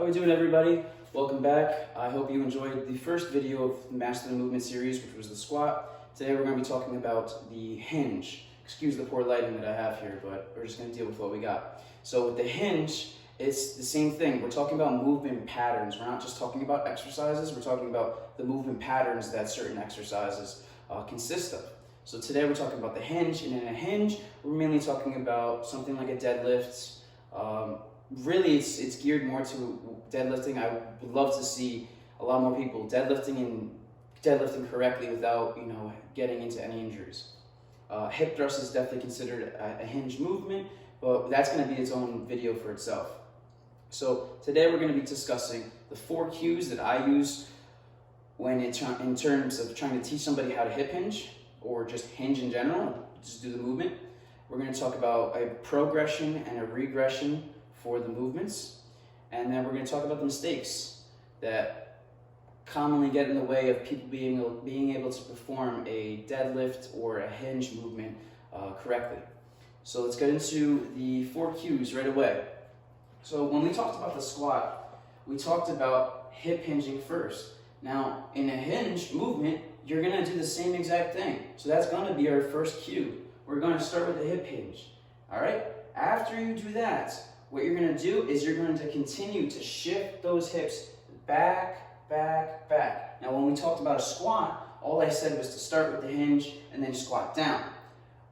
How we doing, everybody? Welcome back. I hope you enjoyed the first video of the Master the Movement series, which was the squat. Today we're going to be talking about the hinge. Excuse the poor lighting that I have here, but we're just going to deal with what we got. So with the hinge, it's the same thing. We're talking about movement patterns. We're not just talking about exercises. We're talking about the movement patterns that certain exercises consist of. So today we're talking about the hinge, and in a hinge, we're mainly talking about something like a deadlift. Really, it's geared more to deadlifting. I would love to see a lot more people deadlifting correctly without, getting into any injuries. Hip thrust is definitely considered a hinge movement, but that's going to be its own video for itself. So today we're going to be discussing the 4 cues that I use when in terms of trying to teach somebody how to hip hinge or just hinge in general, just do the movement. We're going to talk about a progression and a regression for the movements, and then we're going to talk about the mistakes that commonly get in the way of people being able to perform a deadlift or a hinge movement correctly. So let's get into the 4 cues right away. So when we talked about the squat, we talked about hip hinging first. Now, in a hinge movement, you're going to do the same exact thing. So that's going to be our first cue. We're going to start with the hip hinge. All right? After you do that, what you're going to do is you're going to continue to shift those hips back, back, back. Now, when we talked about a squat, all I said was to start with the hinge and then squat down.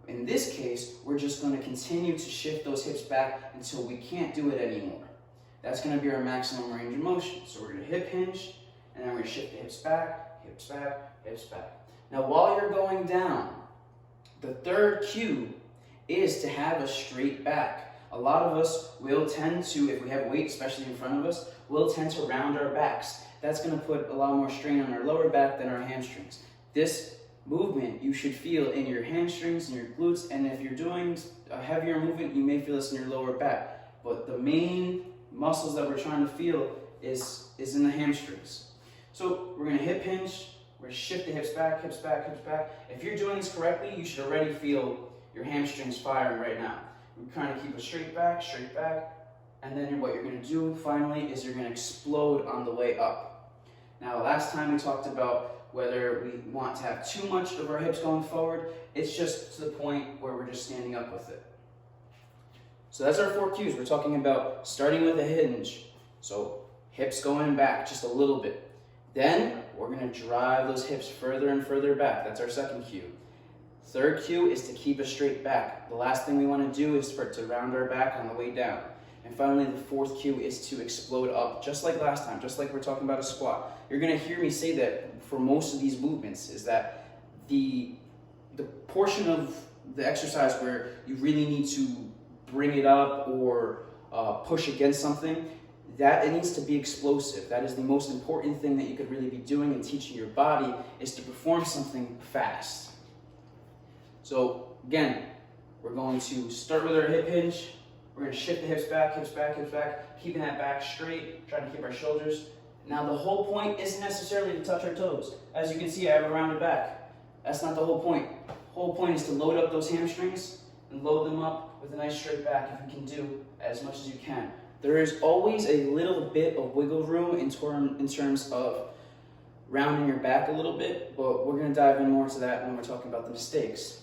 In this case, we're just going to continue to shift those hips back until we can't do it anymore. That's going to be our maximum range of motion. So we're going to hip hinge, and then we're going to shift the hips back, hips back, hips back. Now, while you're going down, the 3rd cue is to have a straight back. A lot of us will tend to, if we have weight, especially in front of us, we'll tend to round our backs. That's going to put a lot more strain on our lower back than our hamstrings. This movement you should feel in your hamstrings and your glutes, and if you're doing a heavier movement, you may feel this in your lower back. But the main muscles that we're trying to feel is in the hamstrings. So we're going to hip hinge, we're going to shift the hips back, hips back, hips back. If you're doing this correctly, you should already feel your hamstrings firing right now. We're trying to keep a straight back, and then what you're going to do finally is you're going to explode on the way up. Now, last time we talked about whether we want to have too much of our hips going forward. It's just to the point where we're just standing up with it. So that's our 4 cues. We're talking about starting with a hinge. So hips going back just a little bit. Then we're going to drive those hips further and further back. That's our 2nd cue. 3rd cue is to keep a straight back. The last thing we want to do is for it to round our back on the way down. And finally, the 4th cue is to explode up, just like last time, just like we're talking about a squat. You're going to hear me say that for most of these movements is that the portion of the exercise where you really need to bring it up or push against something, that it needs to be explosive. That is the most important thing that you could really be doing and teaching your body, is to perform something fast. So again, we're going to start with our hip hinge. We're going to shift the hips back, hips back, hips back, keeping that back straight, trying to keep our shoulders. Now the whole point isn't necessarily to touch our toes. As you can see, I have a rounded back. That's not the whole point. The whole point is to load up those hamstrings and load them up with a nice straight back if you can do as much as you can. There is always a little bit of wiggle room in terms of rounding your back a little bit, but we're going to dive in more to that when we're talking about the mistakes,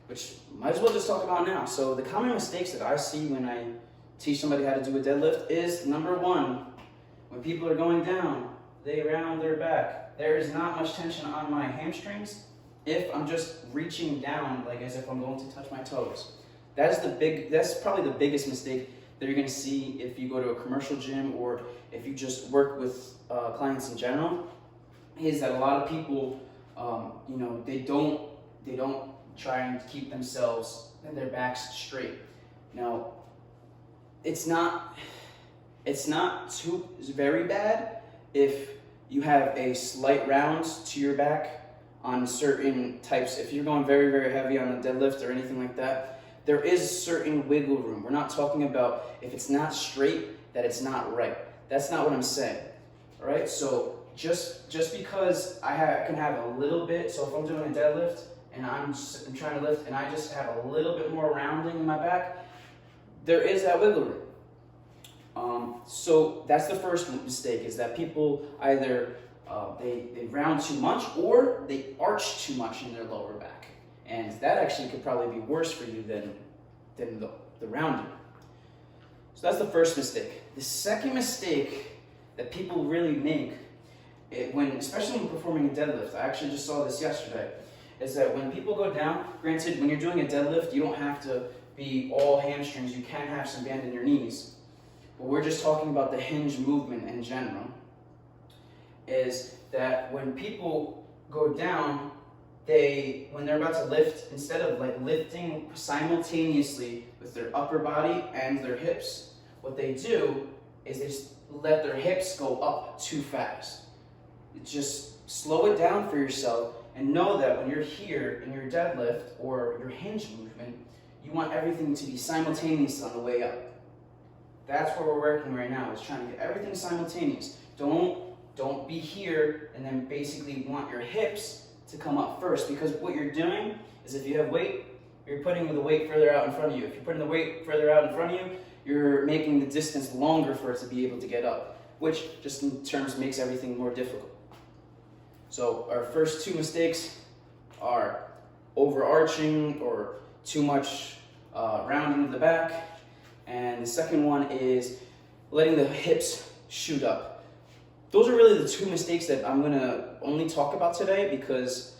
which might as well just talk about now. So the common mistakes that I see when I teach somebody how to do a deadlift is, number 1, when people are going down, they round their back. There is not much tension on my hamstrings if I'm just reaching down, like as if I'm going to touch my toes. That's probably the biggest mistake that you're going to see if you go to a commercial gym or if you just work with clients in general, is that a lot of people, they don't try and keep themselves and their backs straight. Now, it's not too very bad if you have a slight round to your back on certain types. If you're going very, very heavy on the deadlift or anything like that, there is certain wiggle room. We're not talking about if it's not straight that it's not right. That's not what I'm saying. All right. So just because I can have a little bit. So if I'm doing a deadlift and I'm trying to lift and I just have a little bit more rounding in my back, there is that wiggle room. So that's the first mistake, is that people either they round too much or they arch too much in their lower back. And that actually could probably be worse for you than the rounding. So that's the first mistake. The second mistake that people really make, especially when performing a deadlift, I actually just saw this yesterday, is that when people go down, granted, when you're doing a deadlift, you don't have to be all hamstrings, you can have some band in your knees. But we're just talking about the hinge movement in general, is that when people go down, when they're about to lift, instead of like lifting simultaneously with their upper body and their hips, what they do is they just let their hips go up too fast. Just slow it down for yourself and know that when you're here in your deadlift or your hinge movement, you want everything to be simultaneous on the way up. That's where we're working right now, is trying to get everything simultaneous. Don't be here and then basically want your hips to come up first, because what you're doing is, if you have weight, you're putting the weight further out in front of you. If you're putting the weight further out in front of you, you're making the distance longer for it to be able to get up, which just in terms makes everything more difficult. So our first two mistakes are overarching or too much rounding of the back. And the second one is letting the hips shoot up. Those are really the two mistakes that I'm gonna only talk about today, because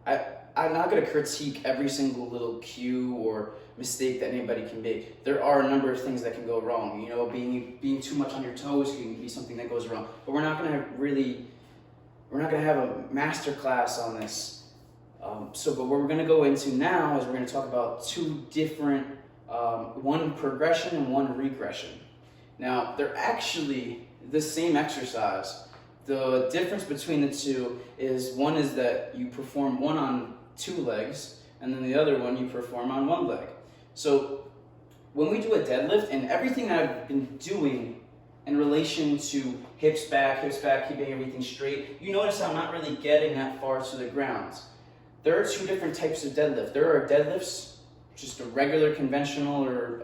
I'm not gonna critique every single little cue or mistake that anybody can make. There are a number of things that can go wrong. You know, being too much on your toes can be something that goes wrong. But we're not gonna have a master class on this. But what we're gonna go into now is we're gonna talk about two different, one progression and one regression. Now, they're actually the same exercise. The difference between the two is, one is that you perform one on two legs, and then the other one you perform on one leg. So when we do a deadlift, and everything that I've been doing in relation to hips back, keeping everything straight, you notice I'm not really getting that far to the ground. There are two different types of deadlift. There are deadlifts, just a regular conventional, or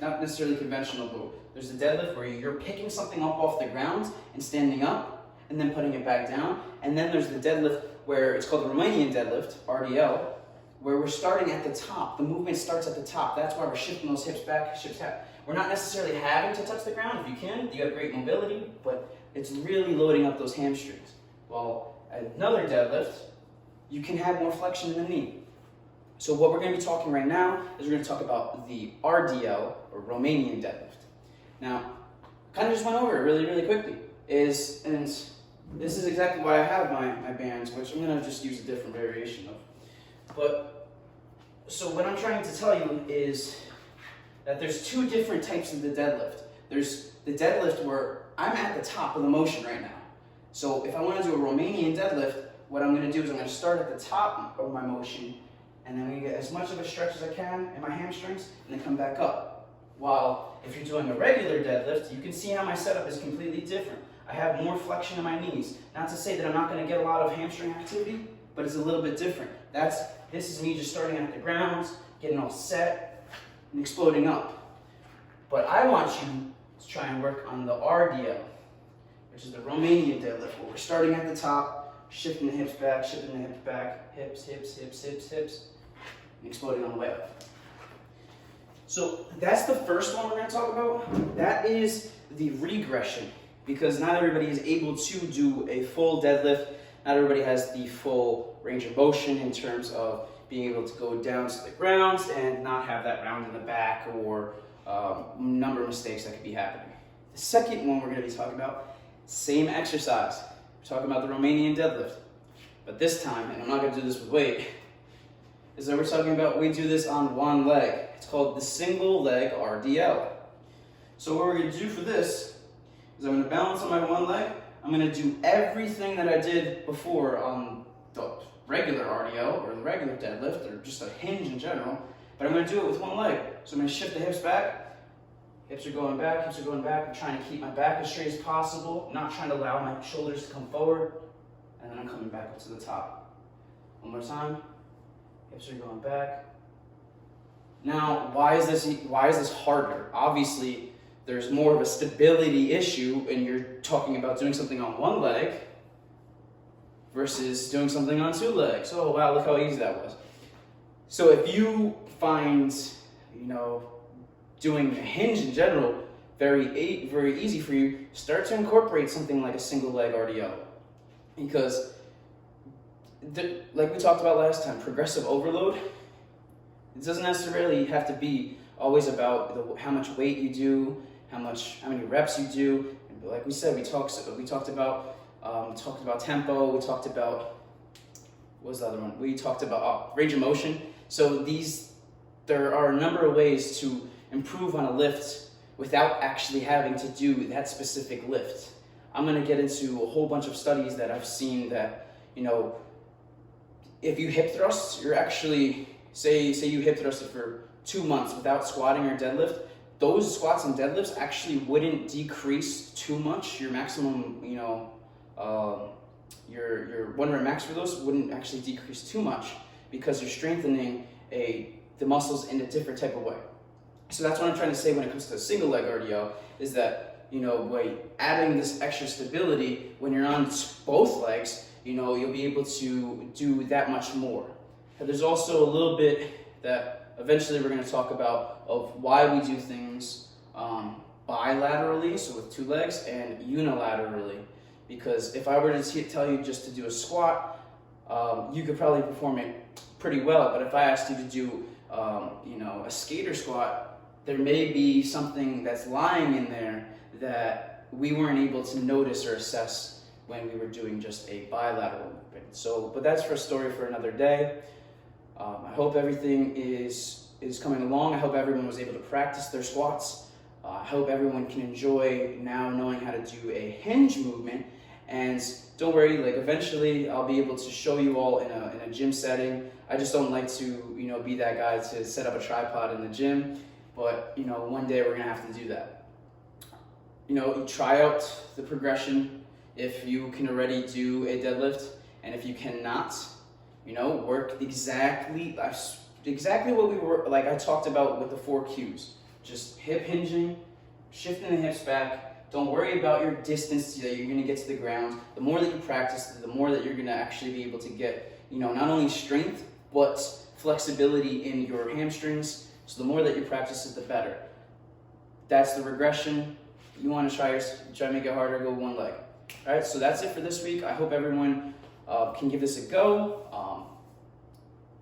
not necessarily conventional, but there's a deadlift where you're picking something up off the ground and standing up and then putting it back down. And then there's the deadlift where it's called the Romanian deadlift, RDL, where we're starting at the top. The movement starts at the top. That's why we're shifting those hips back, hips back. We're not necessarily having to touch the ground. If you can, you have great mobility, but it's really loading up those hamstrings. While another deadlift, you can have more flexion in the knee. So what we're going to be talking right now is we're going to talk about the RDL, or Romanian deadlift. Now, kind of just went over it really, really quickly. And this is exactly why I have my bands, which I'm going to just use a different variation of. But, so what I'm trying to tell you is that there's two different types of the deadlift. There's the deadlift where I'm at the top of the motion right now. So if I want to do a Romanian deadlift, what I'm going to do is I'm going to start at the top of my motion, and then I'm going to get as much of a stretch as I can in my hamstrings, and then come back up. While if you're doing a regular deadlift, you can see how my setup is completely different. I have more flexion in my knees. Not to say that I'm not going to get a lot of hamstring activity, but it's a little bit different. This is me just starting at the ground, getting all set, and exploding up. But I want you to try and work on the RDL, which is the Romanian deadlift, where we're starting at the top, shifting the hips back, hips, and exploding on the way up. So that's the first one we're going to talk about. That is the regression, because not everybody is able to do a full deadlift. Not everybody has the full range of motion in terms of being able to go down to the ground and not have that round in the back, or a number of mistakes that could be happening. The second one we're going to be talking about, same exercise. We're talking about the Romanian deadlift. But this time, and I'm not going to do this with weight, is that we're talking about we do this on one leg. It's called the single leg RDL. So what we're going to do for this is I'm going to balance on my one leg. I'm going to do everything that I did before on the regular RDL or the regular deadlift, or just a hinge in general, but I'm going to do it with one leg. So I'm going to shift the hips back. Hips are going back, hips are going back. I'm trying to keep my back as straight as possible, not trying to allow my shoulders to come forward, and then I'm coming back up to the top. One more time. Hips are going back, Now, why is this harder? Obviously, there's more of a stability issue, and you're talking about doing something on one leg versus doing something on two legs. Oh wow, look how easy that was. So if you find, doing a hinge in general very easy for you, start to incorporate something like a single leg RDL. Because, like we talked about last time, progressive overload, it doesn't necessarily have to be always about how much weight you do, how many reps you do. And like we said, we talked about tempo. We talked about, what was the other one? We talked about range of motion. So there are a number of ways to improve on a lift without actually having to do that specific lift. I'm going to get into a whole bunch of studies that I've seen that, if you hip thrust, you're actually, say you hip thrusted for 2 months without squatting or deadlift, those squats and deadlifts actually wouldn't decrease too much. Your maximum, your 1 rep max for those wouldn't actually decrease too much because you're strengthening the muscles in a different type of way. So that's what I'm trying to say when it comes to a single leg RDL, is that, by adding this extra stability when you're on both legs, you'll be able to do that much more. And there's also a little bit that eventually we're going to talk about of why we do things bilaterally, so with 2 legs, and unilaterally. Because if I were to tell you just to do a squat, you could probably perform it pretty well. But if I asked you to do, a skater squat, there may be something that's lying in there that we weren't able to notice or assess when we were doing just a bilateral movement. So, but that's for a story for another day. I hope everything is coming along. I hope everyone was able to practice their squats. I hope everyone can enjoy now knowing how to do a hinge movement. And don't worry, eventually I'll be able to show you all in a gym setting. I just don't like to, be that guy to set up a tripod in the gym. But, one day we're gonna have to do that. Try out the progression if you can already do a deadlift, and if you cannot, work exactly what we were, like I talked about with the 4 cues. Just hip hinging, shifting the hips back. Don't worry about your distance that you're gonna get to the ground. The more that you practice, the more that you're gonna actually be able to get, not only strength, but flexibility in your hamstrings. So the more that you practice it, the better. That's the regression. You want to try to make it harder, go 1 leg. All right, so that's it for this week. I hope everyone can give this a go.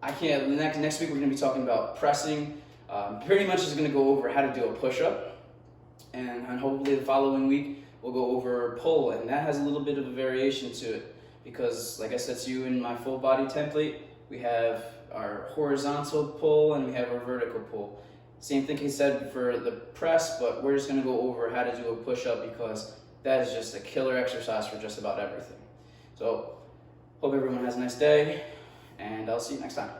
Next week we're going to be talking about pressing. Pretty much just going to go over how to do a push-up. And hopefully the following week we'll go over pull. And that has a little bit of a variation to it. Because like I said to you in my full body template, we have our horizontal pull and we have our vertical pull. Same thing he said for the press, but we're just going to go over how to do a push-up because that is just a killer exercise for just about everything. So, hope everyone has a nice day, and I'll see you next time.